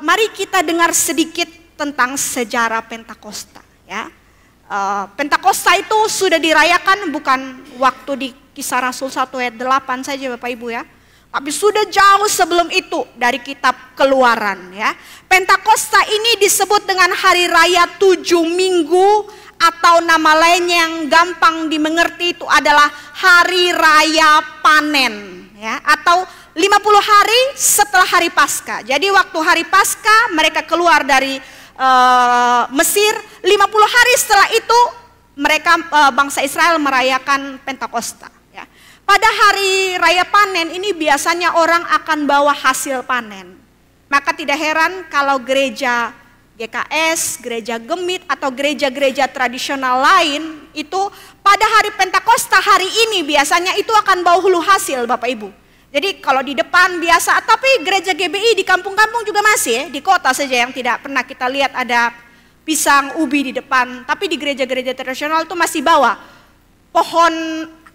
Mari kita dengar sedikit tentang sejarah Pentakosta. Ya. Pentakosta itu sudah dirayakan bukan waktu di Kisah Rasul 1 ayat 8 saja Bapak Ibu ya. Tapi sudah jauh sebelum itu dari kitab Keluaran ya. Pentakosta ini disebut dengan hari raya 7 minggu atau nama lainnya yang gampang dimengerti itu adalah hari raya panen ya, atau 50 hari setelah hari Paskah. Jadi waktu hari Paskah mereka keluar dari Mesir, 50 hari setelah itu mereka bangsa Israel merayakan Pentakosta ya. Pada hari raya panen ini biasanya orang akan bawa hasil panen. Maka tidak heran kalau gereja GKS, gereja Gemit atau gereja-gereja tradisional lain itu pada hari Pentakosta hari ini biasanya itu akan bawa hulu hasil Bapak Ibu. Jadi kalau di depan biasa, tapi gereja GBI di kampung-kampung juga masih ya, di kota saja yang tidak pernah kita lihat ada pisang, ubi di depan. Tapi di gereja-gereja tradisional itu masih bawa pohon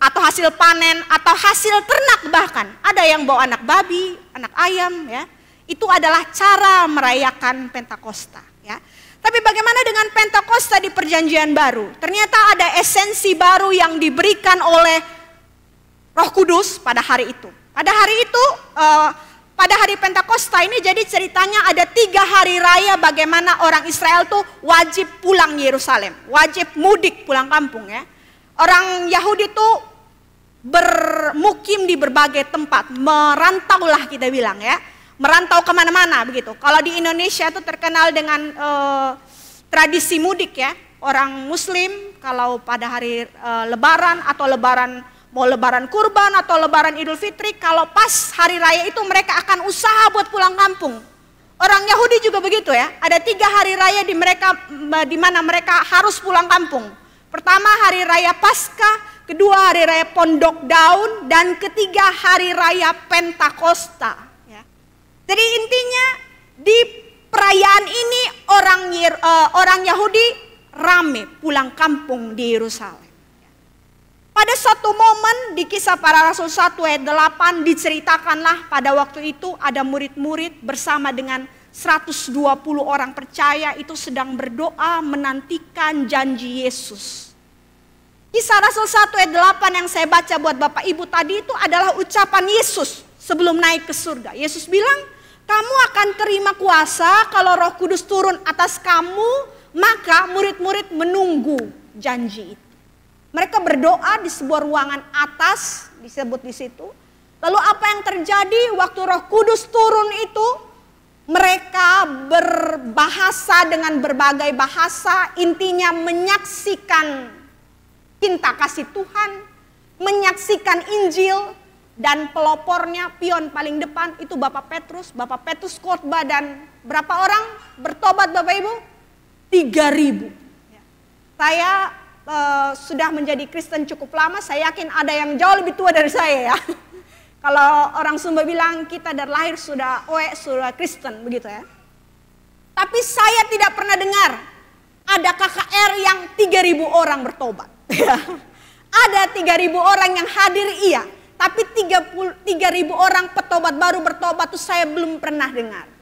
atau hasil panen atau hasil ternak bahkan. Ada yang bawa anak babi, anak ayam ya. Itu adalah cara merayakan Pentakosta ya. Tapi bagaimana dengan Pentakosta di Perjanjian Baru? Ternyata ada esensi baru yang diberikan oleh Roh Kudus pada hari itu. Pada hari itu, pada hari Pentakosta ini jadi ceritanya ada 3 hari raya bagaimana orang Israel tuh wajib pulang Yerusalem. Wajib mudik pulang kampung ya. Orang Yahudi tuh bermukim di berbagai tempat. Merantau lah kita bilang ya. Merantau kemana-mana begitu. Kalau di Indonesia itu terkenal dengan tradisi mudik ya. Orang Muslim kalau pada hari Lebaran atau mau lebaran kurban atau lebaran Idul Fitri, kalau pas hari raya itu mereka akan usaha buat pulang kampung. Orang Yahudi juga begitu ya. Ada 3 hari raya di mana mereka harus pulang kampung. Pertama hari raya Paskah, kedua hari raya Pondok Daun, dan ketiga hari raya Pentakosta. Ya. Jadi intinya di perayaan ini orang Yahudi rame pulang kampung di Yerusalem. Pada satu momen di Kisah Para Rasul 1 ayat 8 diceritakanlah pada waktu itu ada murid-murid bersama dengan 120 orang percaya itu sedang berdoa menantikan janji Yesus. Kisah Rasul 1 ayat 8 yang saya baca buat Bapak Ibu tadi itu adalah ucapan Yesus sebelum naik ke surga. Yesus bilang, kamu akan terima kuasa kalau Roh Kudus turun atas kamu, maka murid-murid menunggu janji itu. Mereka berdoa di sebuah ruangan atas, disebut di situ. Lalu apa yang terjadi waktu Roh Kudus turun itu? Mereka berbahasa dengan berbagai bahasa, intinya menyaksikan cinta kasih Tuhan, menyaksikan Injil, dan pelopornya, pion paling depan itu Bapak Petrus. Bapak Petrus khotbah dan berapa orang bertobat Bapak Ibu? 3.000. Saya sudah menjadi Kristen cukup lama, saya yakin ada yang jauh lebih tua dari saya ya. Kalau orang Sumba bilang kita dari lahir sudah Kristen begitu ya. Tapi saya tidak pernah dengar ada KKR yang 3.000 orang bertobat. Ada 3.000 orang yang hadir iya, tapi 3.000 orang petobat baru bertobat itu saya belum pernah dengar.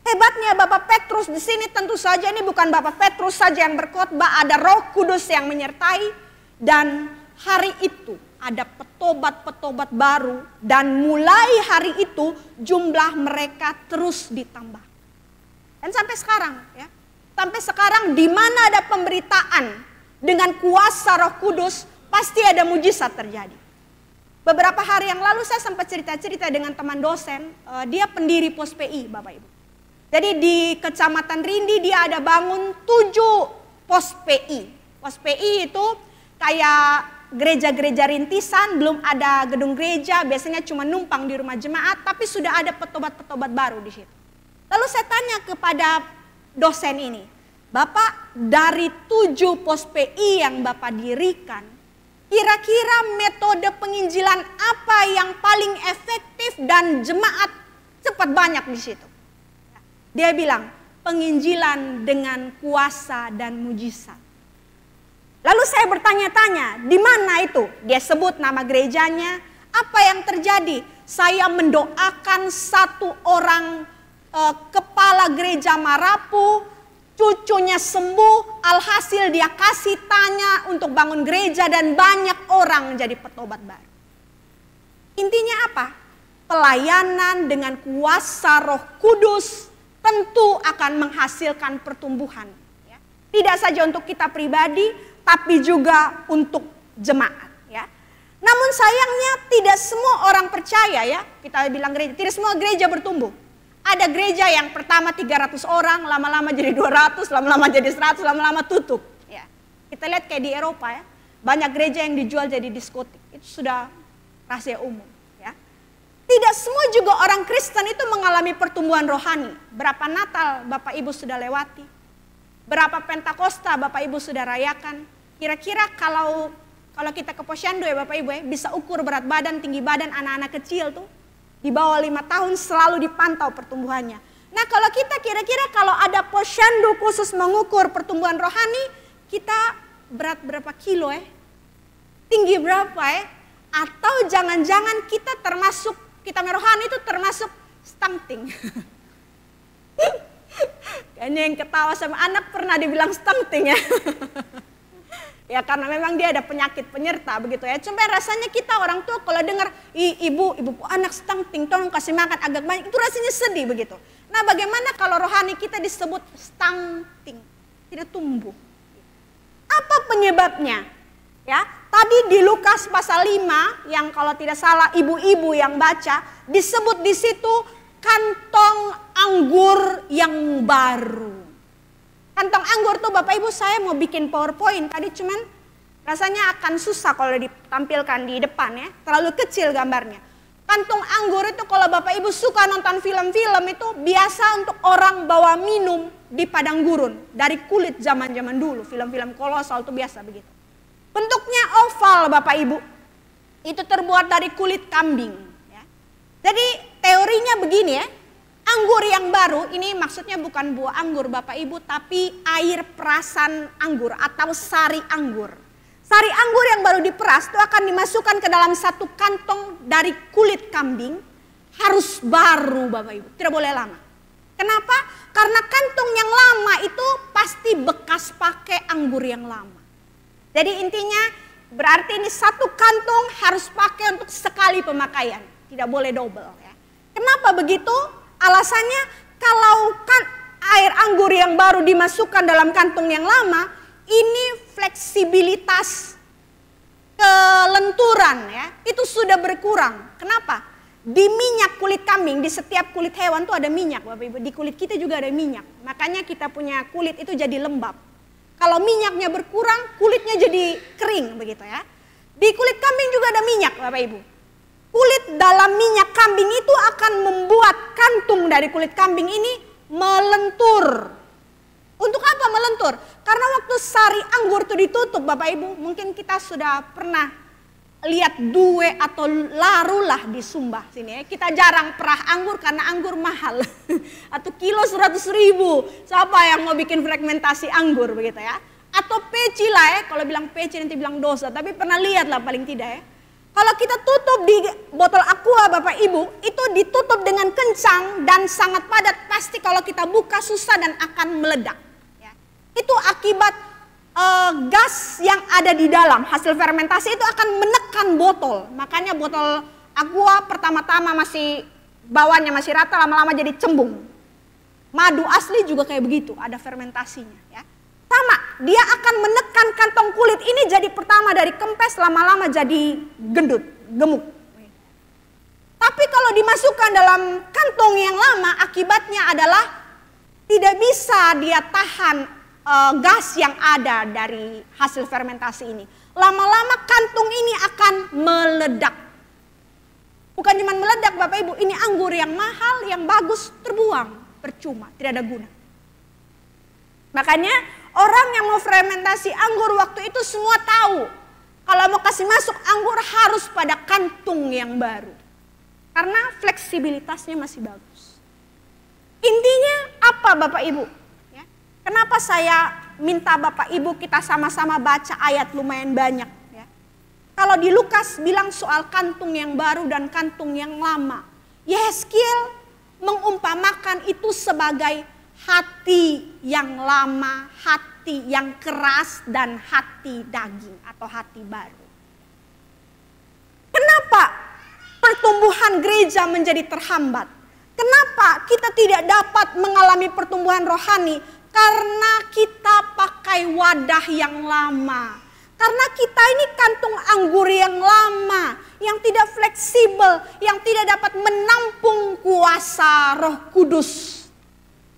Hebatnya Bapak Petrus di sini tentu saja ini bukan Bapak Petrus saja yang berkhotbah, ada Roh Kudus yang menyertai, dan hari itu ada petobat-petobat baru, dan mulai hari itu jumlah mereka terus ditambah. Dan sampai sekarang ya, sampai sekarang di mana ada pemberitaan dengan kuasa Roh Kudus pasti ada mujizat terjadi. Beberapa hari yang lalu saya sempat cerita-cerita dengan teman dosen, dia pendiri Pos PI Bapak Ibu. Jadi di Kecamatan Rindi dia ada bangun 7 pos PI. Pos PI itu kayak gereja-gereja rintisan, belum ada gedung gereja, biasanya cuma numpang di rumah jemaat, tapi sudah ada petobat-petobat baru di situ. Lalu saya tanya kepada dosen ini, Bapak dari 7 pos PI yang Bapak dirikan, kira-kira metode penginjilan apa yang paling efektif dan jemaat cepat banyak di situ? Dia bilang, penginjilan dengan kuasa dan mujizat. Lalu saya bertanya-tanya, di mana itu? Dia sebut nama gerejanya. Apa yang terjadi? Saya mendoakan satu orang kepala kepala gereja marapu, cucunya sembuh, alhasil dia kasih tanya untuk bangun gereja dan banyak orang jadi petobat baru. Intinya apa? Pelayanan dengan kuasa Roh Kudus tentu akan menghasilkan pertumbuhan. Ya. Tidak saja untuk kita pribadi, tapi juga untuk jemaat. Ya. Namun sayangnya tidak semua orang percaya ya, kita bilang gereja, tidak semua gereja bertumbuh. Ada gereja yang pertama 300 orang, lama-lama jadi 200, lama-lama jadi 100, lama-lama tutup. Ya. Kita lihat kayak di Eropa ya, banyak gereja yang dijual jadi diskotik, itu sudah rahasia umum. Tidak semua juga orang Kristen itu mengalami pertumbuhan rohani. Berapa Natal Bapak Ibu sudah lewati? Berapa Pentakosta Bapak Ibu sudah rayakan? Kira-kira kalau kita ke Posyandu ya Bapak Ibu ya, bisa ukur berat badan, tinggi badan anak-anak kecil tuh. Di bawah 5 tahun selalu dipantau pertumbuhannya. Nah kalau kita kira-kira kalau ada Posyandu khusus mengukur pertumbuhan rohani, kita berat berapa kilo ya? Tinggi berapa ya? Atau jangan-jangan kita rohani itu termasuk stunting. Kayaknya yang ketawa sama anak pernah dibilang stunting ya. Ya karena memang dia ada penyakit penyerta begitu ya. Cuma rasanya kita orang tua kalau dengar ibu anak stunting, tolong kasih makan agak banyak, itu rasanya sedih begitu. Nah bagaimana kalau rohani kita disebut stunting, tidak tumbuh? Apa penyebabnya? Ya, tadi di Lukas pasal 5 yang kalau tidak salah ibu-ibu yang baca disebut di situ kantong anggur yang baru. Kantong anggur tuh Bapak Ibu saya mau bikin PowerPoint tadi cuman rasanya akan susah kalau ditampilkan di depan ya, terlalu kecil gambarnya. Kantong anggur itu kalau Bapak Ibu suka nonton film-film itu biasa untuk orang bawa minum di padang gurun dari kulit zaman-zaman dulu, film-film kolosal itu biasa begitu. Bentuknya oval Bapak Ibu, itu terbuat dari kulit kambing. Ya. Jadi teorinya begini ya, anggur yang baru ini maksudnya bukan buah anggur Bapak Ibu, tapi air perasan anggur atau sari anggur. Sari anggur yang baru diperas itu akan dimasukkan ke dalam satu kantong dari kulit kambing, harus baru Bapak Ibu, tidak boleh lama. Kenapa? Karena kantong yang lama itu pasti bekas pakai anggur yang lama. Jadi intinya berarti ini satu kantong harus pakai untuk sekali pemakaian. Tidak boleh double ya. Kenapa begitu? Alasannya kalau air anggur yang baru dimasukkan dalam kantong yang lama, ini fleksibilitas kelenturan ya, itu sudah berkurang. Kenapa? Di minyak kulit kambing, di setiap kulit hewan tuh ada minyak Bapak Ibu. Di kulit kita juga ada minyak. Makanya kita punya kulit itu jadi lembab. Kalau minyaknya berkurang, kulitnya jadi kering begitu ya. Di kulit kambing juga ada minyak Bapak Ibu. Kulit dalam minyak kambing itu akan membuat kantung dari kulit kambing ini melentur. Untuk apa melentur? Karena waktu sari anggur itu ditutup Bapak Ibu, mungkin kita sudah pernah lihat due atau larulah di Sumba sini ya. Kita jarang perah anggur karena anggur mahal. Atau kilo 100.000. Siapa yang mau bikin fragmentasi anggur begitu ya? Atau peci lah ya, kalau bilang peci nanti bilang dosa, tapi pernah lihat lah paling tidak ya. Kalau kita tutup di botol aqua Bapak Ibu, itu ditutup dengan kencang dan sangat padat, pasti kalau kita buka susah dan akan meledak. Ya. Itu akibat gas yang ada di dalam hasil fermentasi itu akan menekan botol. Makanya botol aqua pertama-tama masih bawahnya masih rata, lama-lama jadi cembung. Madu asli juga kayak begitu, ada fermentasinya ya. Sama, dia akan menekan kantong kulit ini jadi pertama dari kempes, lama-lama jadi gendut, gemuk. Tapi kalau dimasukkan dalam kantong yang lama, akibatnya adalah tidak bisa dia tahan gas yang ada dari hasil fermentasi ini. Lama-lama kantung ini akan meledak. Bukan cuma meledak Bapak Ibu, ini anggur yang mahal, yang bagus terbuang, percuma, tidak ada guna. Makanya orang yang mau fermentasi anggur waktu itu semua tahu, kalau mau kasih masuk anggur harus pada kantung yang baru. Karena fleksibilitasnya masih bagus. Intinya apa Bapak Ibu? Kenapa saya minta Bapak Ibu kita sama-sama baca ayat lumayan banyak ya. Kalau di Lukas bilang soal kantung yang baru dan kantung yang lama. Yehezkiel mengumpamakan itu sebagai hati yang lama, hati yang keras, dan hati daging atau hati baru. Kenapa pertumbuhan gereja menjadi terhambat? Kenapa kita tidak dapat mengalami pertumbuhan rohani? Karena kita pakai wadah yang lama. Karena kita ini kantung anggur yang lama, yang tidak fleksibel, yang tidak dapat menampung kuasa Roh Kudus.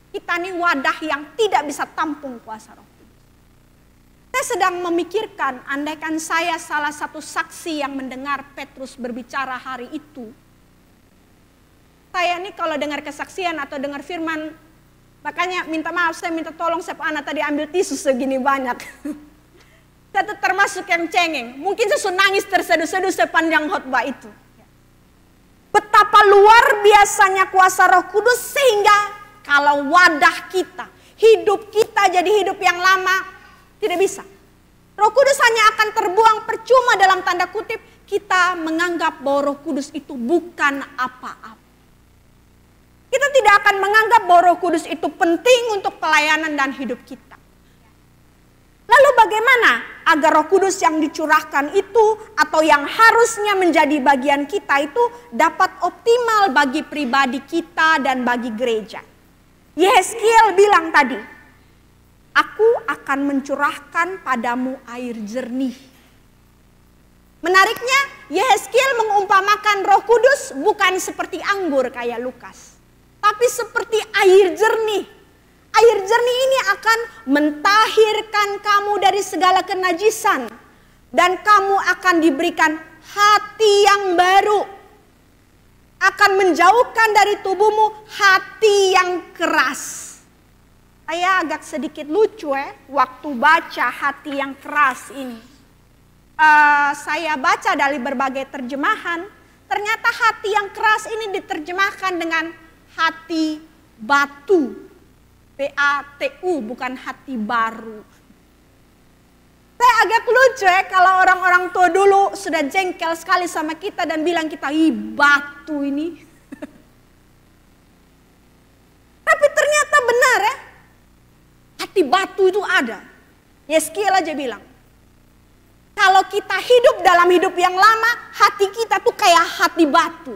Kita ini wadah yang tidak bisa tampung kuasa Roh Kudus. Saya sedang memikirkan, andaikan saya salah satu saksi yang mendengar Petrus berbicara hari itu. Saya ini kalau dengar kesaksian atau dengar firman, makanya minta maaf, saya minta tolong Sepana tadi ambil tisu segini banyak. Saya tuh termasuk yang cengeng. Mungkin saya nangis terseduh-seduh sepanjang khotbah itu. Betapa luar biasanya kuasa Roh Kudus sehingga kalau wadah kita, hidup kita jadi hidup yang lama, tidak bisa. Roh Kudus hanya akan terbuang percuma dalam tanda kutip. Kita menganggap bahwa Roh Kudus itu bukan apa-apa. Kita tidak akan menganggap bahwa Roh Kudus itu penting untuk pelayanan dan hidup kita. Lalu bagaimana agar Roh Kudus yang dicurahkan itu atau yang harusnya menjadi bagian kita itu dapat optimal bagi pribadi kita dan bagi gereja? Yehezkiel bilang tadi, aku akan mencurahkan padamu air jernih. Menariknya, Yehezkiel mengumpamakan Roh Kudus bukan seperti anggur kayak Lukas, tapi seperti air jernih. Air jernih ini akan mentahirkan kamu dari segala kenajisan. Dan kamu akan diberikan hati yang baru. Akan menjauhkan dari tubuhmu hati yang keras. Saya agak sedikit lucu waktu baca hati yang keras ini. Saya baca dari berbagai terjemahan. Ternyata hati yang keras ini diterjemahkan dengan hati batu. BATU, bukan hati baru. Saya agak lucu kalau orang-orang tua dulu sudah jengkel sekali sama kita dan bilang kita, ih batu ini. Tapi ternyata benar hati batu itu ada. Yehezkiel aja bilang, kalau kita hidup dalam hidup yang lama, hati kita tuh kayak hati batu.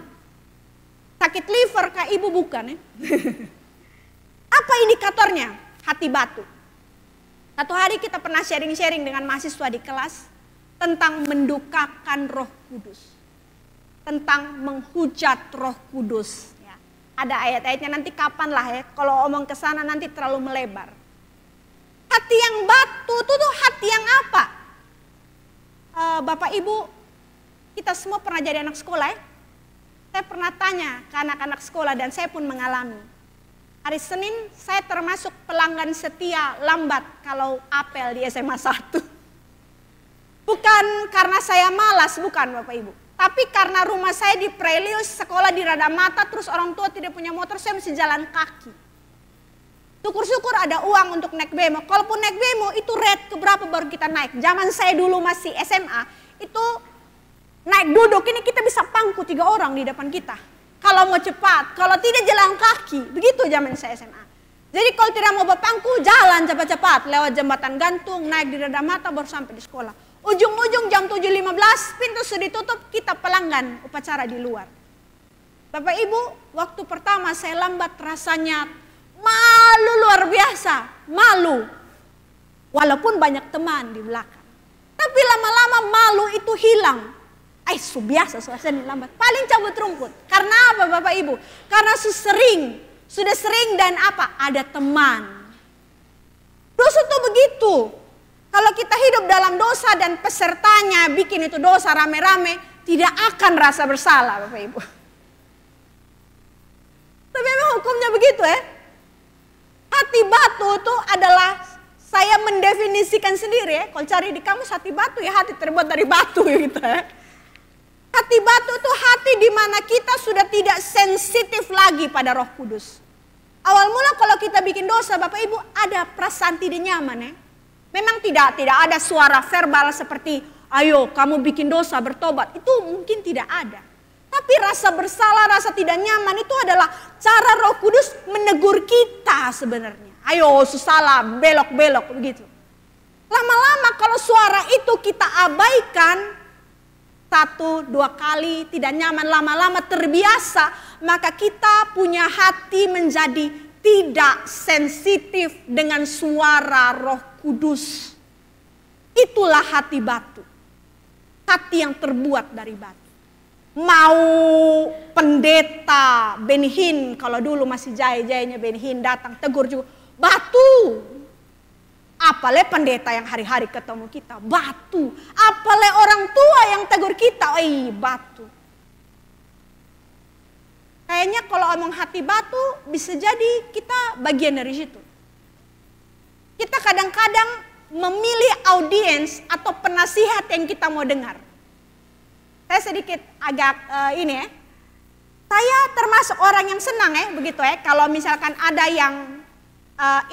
Sakit liver kak ibu bukan Apa indikatornya? Hati batu. Satu hari kita pernah sharing-sharing dengan mahasiswa di kelas tentang mendukakan Roh Kudus. Tentang menghujat Roh Kudus. Ya. Ada ayat-ayatnya nanti kapan lah kalau omong ke sana nanti terlalu melebar. Hati yang batu itu tuh hati yang apa? Bapak Ibu, kita semua pernah jadi anak sekolah Saya pernah tanya ke anak-anak sekolah dan saya pun mengalami. Hari Senin saya termasuk pelanggan setia lambat kalau apel di SMA 1. Bukan karena saya malas, bukan Bapak Ibu. Tapi karena rumah saya di Prelius, sekolah di Radamata, terus orang tua tidak punya motor, saya mesti jalan kaki. Syukur-syukur ada uang untuk naik bemo. Kalaupun naik bemo itu rate keberapa baru kita naik. Zaman saya dulu masih SMA, itu naik duduk ini kita bisa pangku 3 orang di depan kita. Kalau mau cepat, kalau tidak jalan kaki. Begitu zaman saya SMA. Jadi kalau tidak mau berpangku, jalan cepat-cepat. Lewat jembatan gantung, naik di Radamata baru sampai di sekolah. Ujung-ujung jam 7.15, pintu sudah ditutup, kita pelanggan upacara di luar. Bapak Ibu, waktu pertama saya lambat rasanya malu luar biasa. Malu. Walaupun banyak teman di belakang. Tapi lama-lama malu itu hilang. Biasa suasana lambat. Paling cabut rumput. Karena apa Bapak Ibu? Karena sudah sering dan apa? Ada teman. Dosa itu begitu. Kalau kita hidup dalam dosa dan pesertanya bikin itu dosa rame-rame, tidak akan rasa bersalah Bapak Ibu. Tapi memang hukumnya begitu Hati batu itu adalah, saya mendefinisikan sendiri Kalau cari di kamus hati batu hati terbuat dari batu gitu Hati batu itu hati di mana kita sudah tidak sensitif lagi pada Roh Kudus. Awal mula kalau kita bikin dosa Bapak Ibu ada perasaan tidak nyaman Memang tidak ada suara verbal seperti ayo kamu bikin dosa bertobat. Itu mungkin tidak ada. Tapi Tapi rasa bersalah, rasa tidak nyaman itu adalah cara Roh Kudus menegur kita sebenarnya. Ayo salah, belok-belok begitu. Lama-lama kalau suara itu kita abaikan, 1-2 kali tidak nyaman, lama-lama terbiasa, maka kita punya hati menjadi tidak sensitif dengan suara Roh Kudus. Itulah hati batu. Hati yang terbuat dari batu. Mau pendeta Benny Hinn, kalau dulu masih jaya-jayanya Benny Hinn datang tegur juga, batu. Apalagi pendeta yang hari-hari ketemu kita, batu. Apalagi orang tua yang tegur kita, batu. Kayaknya kalau omong hati batu, bisa jadi kita bagian dari situ. Kita kadang-kadang memilih audiens atau penasihat yang kita mau dengar. Saya sedikit agak saya termasuk orang yang senang begitu kalau misalkan ada yang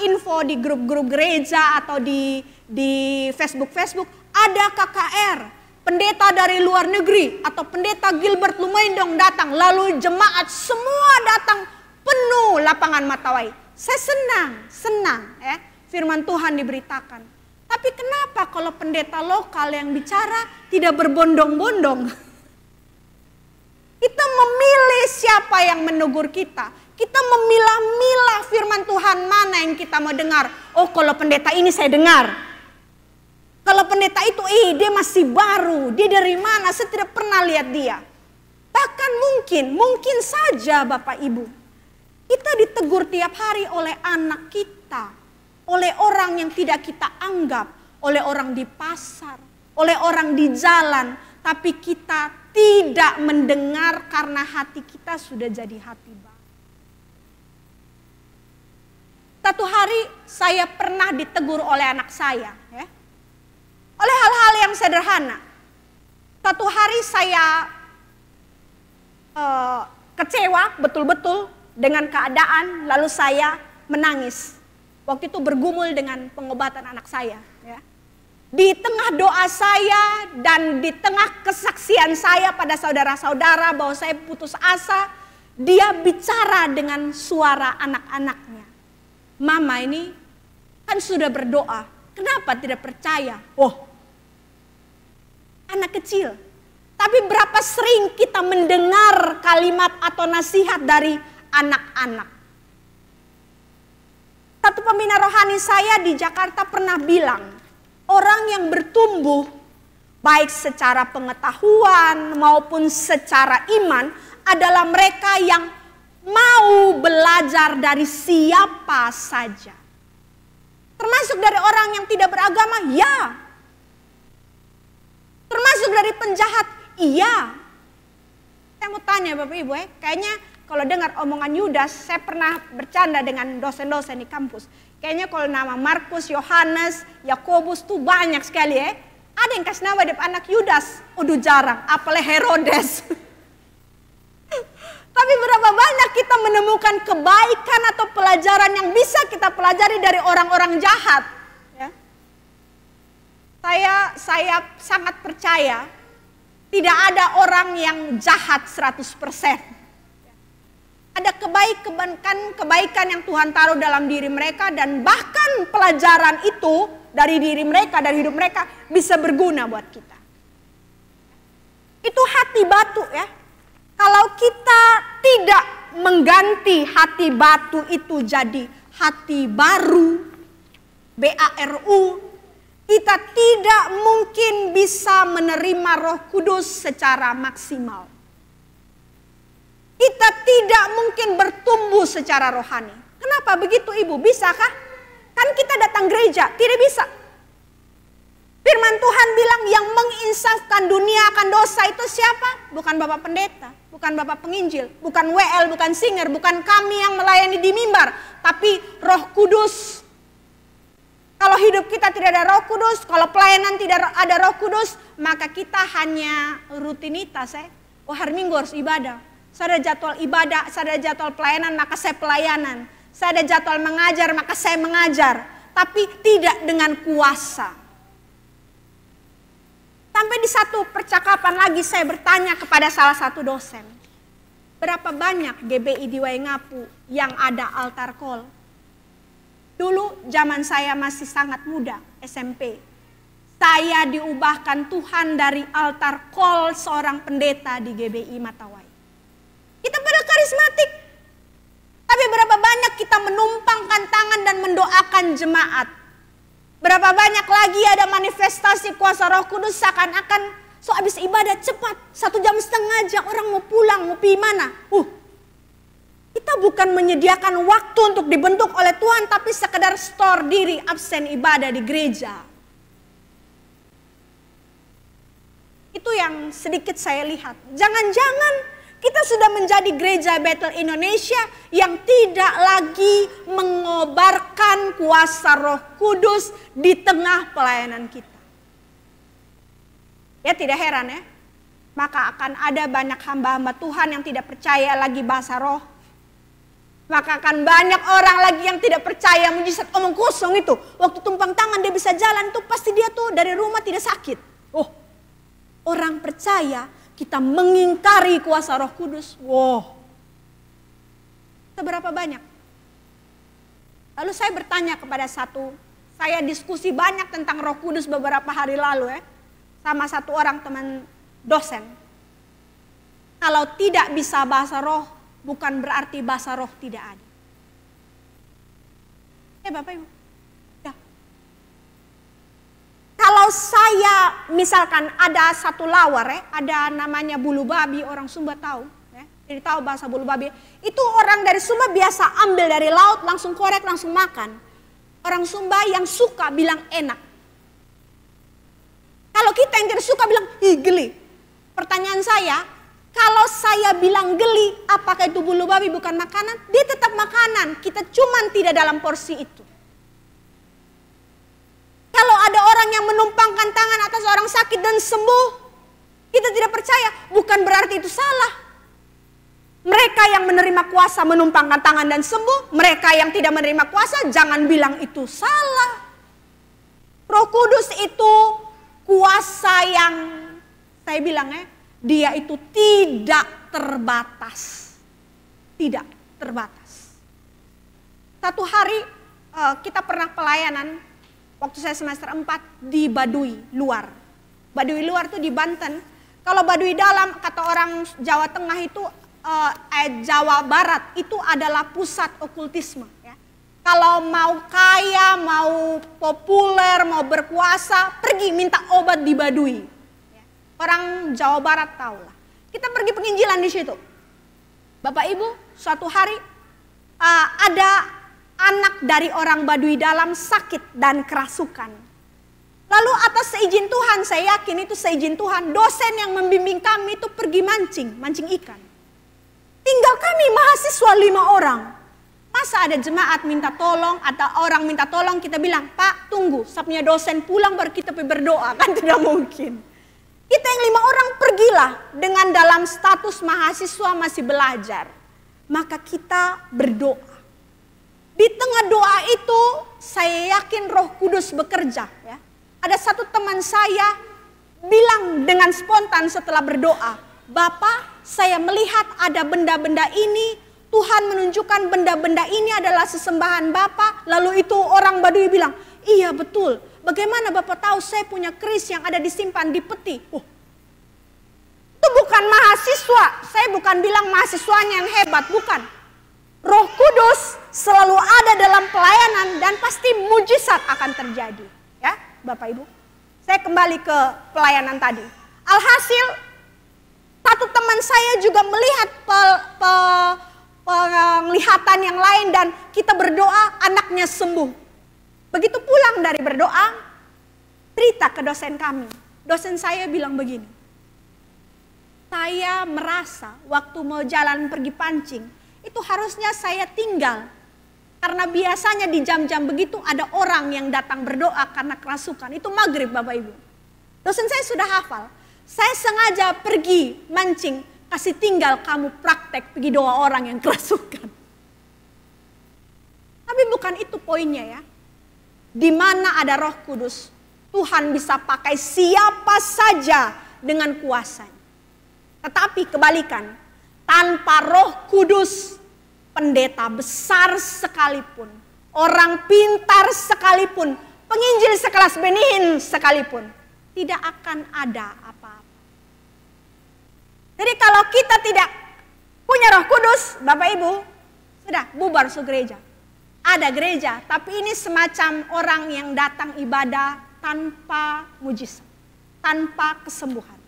info di grup-grup gereja atau di Facebook ada KKR, pendeta dari luar negeri atau pendeta Gilbert Lumaindong datang, lalu jemaat semua datang penuh lapangan Matawai. Saya senang firman Tuhan diberitakan. Tapi kenapa kalau pendeta lokal yang bicara tidak berbondong-bondong? Kita memilih siapa yang menegur kita. Kita memilah-milah firman Tuhan mana yang kita mau dengar. Oh, kalau pendeta ini saya dengar. Kalau pendeta itu, dia masih baru. Dia dari mana? Saya tidak pernah lihat dia. Bahkan mungkin saja Bapak Ibu, kita ditegur tiap hari oleh anak kita. Oleh orang yang tidak kita anggap. Oleh orang di pasar. Oleh orang di jalan. Tapi kita tidak mendengar karena hati kita sudah jadi hati batu. Satu hari saya pernah ditegur oleh anak saya. Oleh hal-hal yang sederhana. Satu hari saya kecewa betul-betul dengan keadaan. Lalu saya menangis. Waktu itu bergumul dengan pengobatan anak saya. Di tengah doa saya dan di tengah kesaksian saya pada saudara-saudara bahwa saya putus asa, dia bicara dengan suara anak-anaknya. Mama ini kan sudah berdoa, kenapa tidak percaya? Oh, anak kecil. Tapi berapa sering kita mendengar kalimat atau nasihat dari anak-anak. Satu pembina rohani saya di Jakarta pernah bilang, orang yang bertumbuh baik secara pengetahuan maupun secara iman adalah mereka yang mau belajar dari siapa saja. Termasuk dari orang yang tidak beragama, ya. Termasuk dari penjahat, iya. Saya mau tanya Bapak Ibu kayaknya kalau dengar omongan Yudas, saya pernah bercanda dengan dosen-dosen di kampus. Kayaknya kalau nama Markus, Yohanes, Yakobus tuh banyak sekali Ada yang kasih nama depan anak Yudas, udah jarang, apalagi Herodes. Tapi berapa banyak kita menemukan kebaikan atau pelajaran yang bisa kita pelajari dari orang-orang jahat. Saya sangat percaya tidak ada orang yang jahat 100%. Ada kebaikan yang Tuhan taruh dalam diri mereka dan bahkan pelajaran itu dari diri mereka, dari hidup mereka bisa berguna buat kita. Itu hati batu Kalau kita tidak mengganti hati batu itu jadi hati baru, BARU, kita tidak mungkin bisa menerima Roh Kudus secara maksimal. Kita tidak mungkin bertumbuh secara rohani. Kenapa begitu Ibu? Bisakah? Kan kita datang gereja, tidak bisa. Firman Tuhan bilang yang menginsafkan dunia akan dosa itu siapa? Bukan Bapak Pendeta, bukan Bapak Penginjil, bukan WL, bukan singer, bukan kami yang melayani di mimbar. Tapi Roh Kudus. Kalau hidup kita tidak ada Roh Kudus, kalau pelayanan tidak ada Roh Kudus, maka kita hanya rutinitas. Oh, hari Minggu harus ibadah. Saya ada jadwal ibadah, saya ada jadwal pelayanan, maka saya pelayanan. Saya ada jadwal mengajar, maka saya mengajar. Tapi tidak dengan kuasa. Sampai di satu percakapan lagi saya bertanya kepada salah satu dosen. Berapa banyak GBI di Waingapu yang ada altar call? Dulu zaman saya masih sangat muda, SMP. Saya diubahkan Tuhan dari altar call seorang pendeta di GBI Matawai. Kita pada karismatik. Tapi berapa banyak kita menumpangkan tangan dan mendoakan jemaat. Berapa banyak lagi ada manifestasi kuasa Roh Kudus seakan-akan so habis ibadah cepat. 1,5 jam aja orang mau pulang, mau pergi mana. Kita bukan menyediakan waktu untuk dibentuk oleh Tuhan, tapi sekedar store diri, absen ibadah di gereja. Itu yang sedikit saya lihat. Jangan-jangan kita sudah menjadi gereja Bethel Indonesia yang tidak lagi mengobarkan kuasa Roh Kudus di tengah pelayanan kita. Ya tidak heran ya. Maka akan ada banyak hamba-hamba Tuhan yang tidak percaya lagi bahasa roh. Maka akan banyak orang lagi yang tidak percaya mujizat omong kosong itu. Waktu tumpang tangan dia bisa jalan tuh pasti dia tuh dari rumah tidak sakit. Orang percaya kita mengingkari kuasa Roh Kudus. Seberapa banyak? Lalu saya bertanya kepada saya diskusi banyak tentang Roh Kudus beberapa hari lalu ya. Sama satu orang teman dosen. Kalau tidak bisa bahasa roh, bukan berarti bahasa roh tidak ada. Bapak Ibu. Ya. Kalau saya misalkan ada satu lawar ya, ada namanya bulu babi, orang Sumba tahu. Ya. Jadi tahu bahasa bulu babi. Itu orang dari Sumba biasa ambil dari laut, langsung korek, langsung makan. Orang Sumba yang suka bilang enak. Kalau kita yang tidak suka bilang, geli. Pertanyaan saya, kalau saya bilang geli, apakah itu bulu babi bukan makanan? Dia tetap makanan, kita cuman tidak dalam porsi itu. Kalau ada orang yang menumpangkan tangan atas orang sakit dan sembuh, kita tidak percaya, bukan berarti itu salah. Mereka yang menerima kuasa menumpangkan tangan dan sembuh, mereka yang tidak menerima kuasa jangan bilang itu salah. Roh Kudus itu kuasa yang saya bilang ya, dia itu tidak terbatas. Tidak terbatas. Satu hari kita pernah pelayanan, waktu saya semester 4 di Baduy luar. Baduy luar itu di Banten. Kalau Baduy dalam, kata orang Jawa Tengah itu, Jawa Barat itu adalah pusat okultisme. Kalau mau kaya, mau populer, mau berkuasa, pergi minta obat di Baduy. Orang Jawa Barat tahu lah. Kita pergi penginjilan di situ. Bapak Ibu, suatu hari ada anak dari orang Baduy dalam sakit dan kerasukan. Lalu atas seizin Tuhan, saya yakin itu seizin Tuhan, dosen yang membimbing kami itu pergi mancing ikan. Tinggal kami mahasiswa 5 orang. Masa ada jemaat minta tolong, ada orang minta tolong, kita bilang, Pak tunggu, sapnya dosen pulang baru kita berdoa, kan tidak mungkin. Kita yang 5 orang pergilah dengan dalam status mahasiswa masih belajar. Maka kita berdoa. Di tengah doa itu saya yakin Roh Kudus bekerja. Ya. Ada satu teman saya bilang dengan spontan setelah berdoa, Bapak saya melihat ada benda-benda ini, Tuhan menunjukkan benda-benda ini adalah sesembahan Bapak. Lalu itu orang Baduy bilang, iya betul. Bagaimana Bapak tahu saya punya keris yang ada disimpan di peti? Itu bukan mahasiswa. Saya bukan bilang mahasiswanya yang hebat, bukan. Roh Kudus selalu ada dalam pelayanan dan pasti mujizat akan terjadi. Ya, Bapak Ibu. Saya kembali ke pelayanan tadi. Alhasil, satu teman saya juga melihat penglihatan yang lain dan kita berdoa anaknya sembuh. Begitu pulang dari berdoa, cerita ke dosen kami. Dosen saya bilang begini, saya merasa waktu mau jalan pergi pancing, itu harusnya saya tinggal. Karena biasanya di jam-jam begitu ada orang yang datang berdoa karena kerasukan. Itu maghrib Bapak Ibu. Dosen saya sudah hafal. Saya sengaja pergi mancing, kasih tinggal kamu praktek pergi doa orang yang kerasukan. Tapi bukan itu poinnya ya. Di mana ada Roh Kudus, Tuhan bisa pakai siapa saja dengan kuasanya. Tetapi kebalikan, Tanpa Roh Kudus, pendeta besar sekalipun, orang pintar sekalipun, penginjil sekelas Benihin sekalipun, tidak akan ada apa-apa. Jadi kalau kita tidak punya Roh Kudus, Bapak Ibu, sudah bubar gereja. Ada gereja, tapi ini semacam orang yang datang ibadah tanpa mujizat, tanpa kesembuhan.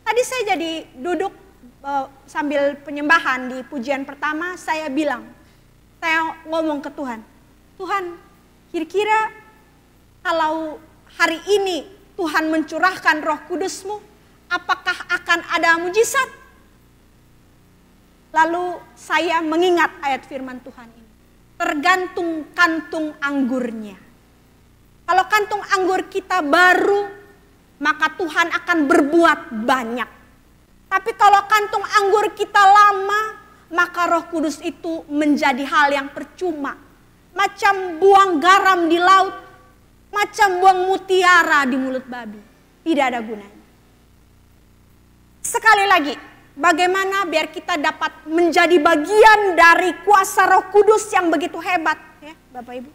Tadi saya jadi duduk sambil penyembahan di pujian pertama, saya ngomong ke Tuhan, Tuhan, kira-kira kalau hari ini Tuhan mencurahkan Roh Kudus-Mu, apakah akan ada mujizat? Lalu saya mengingat ayat firman Tuhan ini. Tergantung kantung anggurnya. Kalau kantung anggur kita baru, maka Tuhan akan berbuat banyak. Tapi kalau kantung anggur kita lama, maka Roh Kudus itu menjadi hal yang percuma. Macam buang garam di laut, macam buang mutiara di mulut babi. Tidak ada gunanya. Sekali lagi, bagaimana biar kita dapat menjadi bagian dari kuasa Roh Kudus yang begitu hebat, ya Bapak Ibu.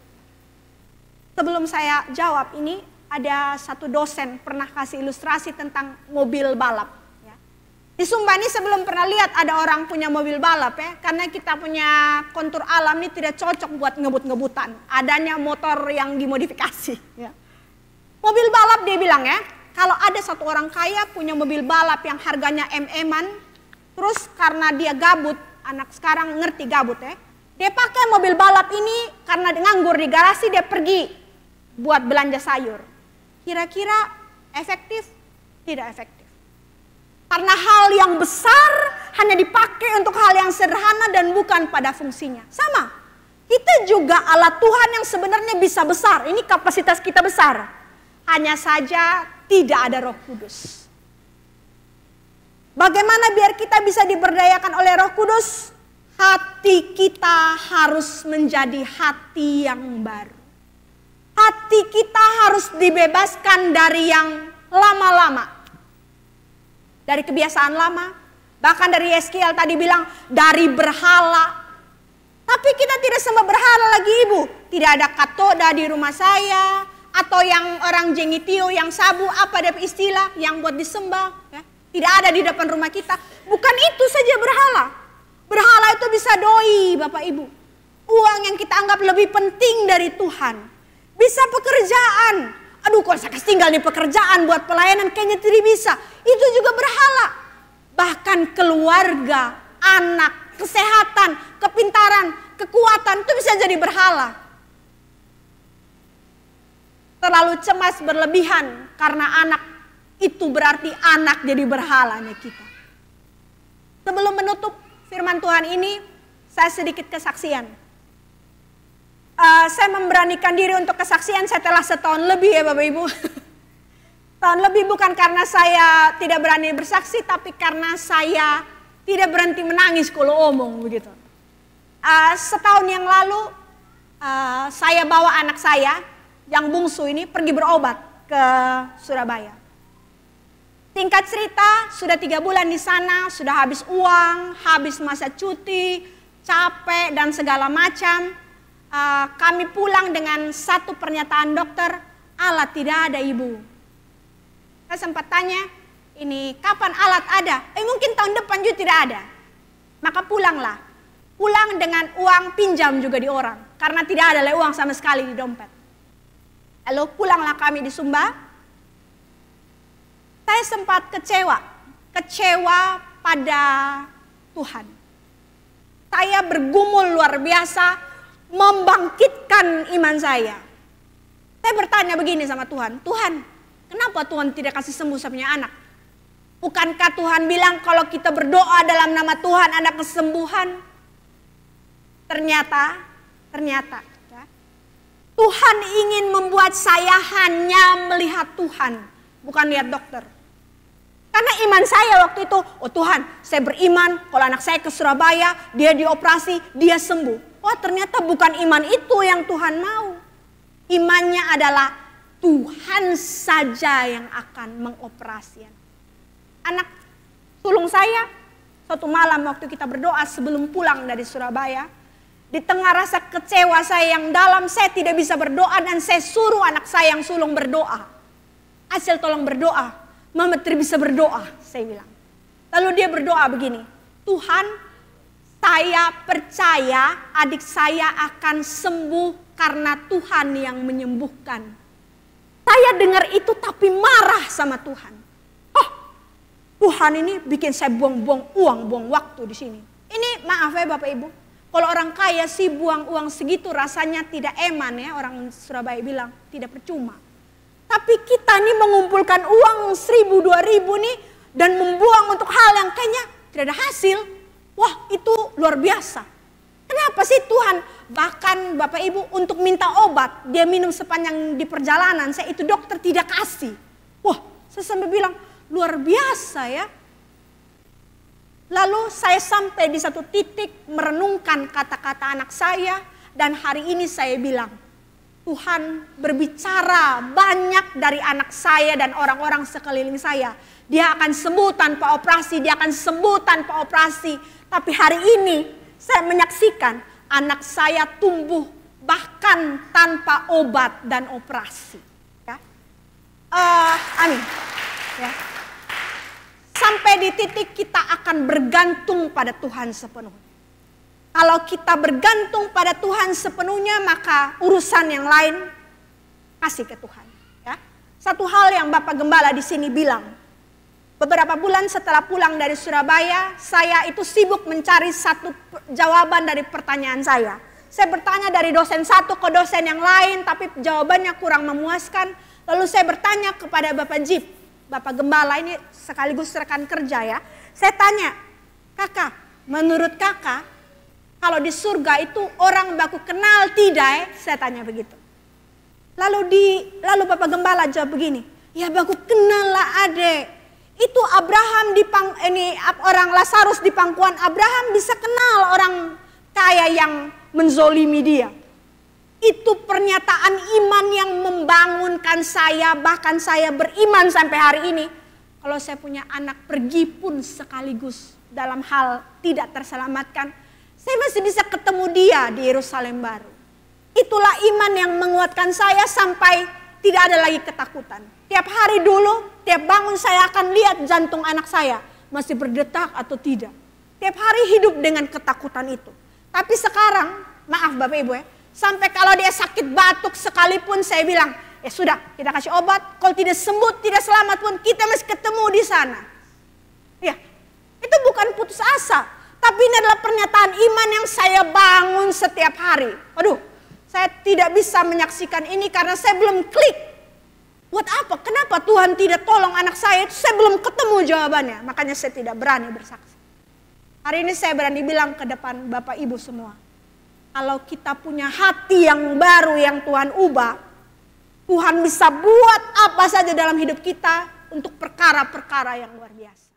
Sebelum saya jawab ini, ada satu dosen pernah kasih ilustrasi tentang mobil balap. Ya. Di Sumba ini sebelum pernah lihat ada orang punya mobil balap ya, karena kita punya kontur alam ini tidak cocok buat ngebut-ngebutan. Adanya motor yang dimodifikasi. Ya. Mobil balap dia bilang ya, kalau ada satu orang kaya punya mobil balap yang harganya MM-an, terus karena dia gabut, anak sekarang ngerti gabut ya, dia pakai mobil balap ini karena nganggur di garasi, dia pergi buat belanja sayur. Kira-kira efektif? Tidak efektif. Karena hal yang besar hanya dipakai untuk hal yang sederhana dan bukan pada fungsinya. Sama, kita juga alat Tuhan yang sebenarnya bisa besar. Ini kapasitas kita besar. Hanya saja tidak ada Roh Kudus. Bagaimana biar kita bisa diberdayakan oleh Roh Kudus? Hati kita harus menjadi hati yang baru. Hati kita harus dibebaskan dari yang lama-lama. Dari kebiasaan lama. Bahkan dari Yeskiel tadi bilang, dari berhala. Tapi kita tidak sembah berhala lagi Ibu. Tidak ada katoda di rumah saya. Atau yang orang jengitio, yang sabu, apa ada istilah yang buat disembah. Ya. Tidak ada di depan rumah kita. Bukan itu saja berhala. Berhala itu bisa doi Bapak Ibu. Uang yang kita anggap lebih penting dari Tuhan. Bisa pekerjaan. Aduh kok saya kasih tinggal nih pekerjaan buat pelayanan kayaknya tidak bisa. Itu juga berhala. Bahkan keluarga, anak, kesehatan, kepintaran, kekuatan itu bisa jadi berhala. Terlalu cemas berlebihan karena anak itu berarti anak jadi berhalanya kita. Sebelum menutup firman Tuhan ini, saya sedikit kesaksian. Saya memberanikan diri untuk kesaksian setelah setahun lebih ya Bapak Ibu. Tahun lebih bukan karena saya tidak berani bersaksi, tapi karena saya tidak berhenti menangis kalau omong begitu. Setahun yang lalu saya bawa anak saya yang bungsu ini pergi berobat ke Surabaya. Singkat cerita, sudah 3 bulan di sana, sudah habis uang, habis masa cuti, capek dan segala macam. Kami pulang dengan satu pernyataan dokter, alat tidak ada Ibu. Saya sempat tanya, ini kapan alat ada? Mungkin tahun depan juga tidak ada. Maka pulanglah. Pulang dengan uang pinjam juga di orang. Karena tidak ada uang sama sekali di dompet. Lalu pulanglah kami di Sumba. Saya sempat kecewa pada Tuhan. Saya bergumul luar biasa, membangkitkan iman saya. Saya bertanya begini sama Tuhan, Tuhan, kenapa Tuhan tidak kasih sembuh saya punya anak? Bukankah Tuhan bilang kalau kita berdoa dalam nama Tuhan ada kesembuhan? Ternyata ya, Tuhan ingin membuat saya hanya melihat Tuhan, bukan lihat dokter. Karena iman saya waktu itu, oh Tuhan, saya beriman kalau anak saya ke Surabaya, dia dioperasi, dia sembuh. Oh ternyata bukan iman itu yang Tuhan mau. Imannya adalah Tuhan saja yang akan mengoperasikan. Anak sulung saya Suatu malam waktu kita berdoa sebelum pulang dari Surabaya, di tengah rasa kecewa saya yang dalam, saya tidak bisa berdoa dan saya suruh anak saya yang sulung berdoa. Acil tolong berdoa, Mama tidak bisa berdoa, saya bilang. Lalu dia berdoa begini, Tuhan, saya percaya adik saya akan sembuh karena Tuhan yang menyembuhkan. Saya dengar itu tapi marah sama Tuhan. Oh, Tuhan ini bikin saya buang-buang uang, buang waktu di sini. Ini maaf ya Bapak Ibu, kalau orang kaya sih buang uang segitu rasanya tidak eman ya, orang Surabaya bilang tidak percuma. Tapi kita nih mengumpulkan uang 1.000, 2.000 nih dan membuang untuk hal yang kayaknya tidak ada hasil. Wah, itu luar biasa. Kenapa sih Tuhan? Bahkan Bapak Ibu untuk minta obat, dia minum sepanjang di perjalanan, saya itu dokter tidak kasih. Wah, saya sampai bilang luar biasa ya. Lalu saya sampai di satu titik merenungkan kata-kata anak saya dan hari ini saya bilang, Tuhan berbicara banyak dari anak saya dan orang-orang sekeliling saya. Dia akan sembuh tanpa operasi, dia akan sembuh tanpa operasi. Tapi hari ini saya menyaksikan anak saya tumbuh bahkan tanpa obat dan operasi. Ya. Amin. Ya. Sampai di titik kita akan bergantung pada Tuhan sepenuhnya. Kalau kita bergantung pada Tuhan sepenuhnya, maka urusan yang lain kasih ke Tuhan. Ya. Satu hal yang Bapak Gembala di sini bilang, beberapa bulan setelah pulang dari Surabaya, saya itu sibuk mencari satu jawaban dari pertanyaan saya. Saya bertanya dari dosen satu ke dosen yang lain, tapi jawabannya kurang memuaskan. Lalu saya bertanya kepada Bapak Jif, Bapak Gembala ini sekaligus rekan kerja ya. Saya tanya, Kakak, menurut Kakak, kalau di surga itu orang baku kenal tidak? Saya tanya begitu. Lalu Bapak Gembala jawab begini, ya baku kenal lah adek. Itu Abraham orang Lazarus di pangkuan Abraham bisa kenal orang kaya yang menzolimi dia. Itu pernyataan iman yang membangunkan saya, bahkan saya beriman sampai hari ini. Kalau saya punya anak pergi pun sekaligus dalam hal tidak terselamatkan, saya masih bisa ketemu dia di Yerusalem baru. Itulah iman yang menguatkan saya sampai tidak ada lagi ketakutan. Tiap hari dulu, tiap bangun saya akan lihat jantung anak saya masih berdetak atau tidak. Tiap hari hidup dengan ketakutan itu. Tapi sekarang, maaf Bapak Ibu ya, sampai kalau dia sakit batuk sekalipun saya bilang, ya sudah kita kasih obat, kalau tidak sembuh, tidak selamat pun kita masih ketemu di sana. Ya, itu bukan putus asa, tapi ini adalah pernyataan iman yang saya bangun setiap hari. Waduh, saya tidak bisa menyaksikan ini karena saya belum klik. Buat apa? Kenapa Tuhan tidak tolong anak saya? Itu saya belum ketemu jawabannya, makanya saya tidak berani bersaksi. Hari ini saya berani bilang ke depan Bapak Ibu semua, kalau kita punya hati yang baru yang Tuhan ubah, Tuhan bisa buat apa saja dalam hidup kita untuk perkara-perkara yang luar biasa.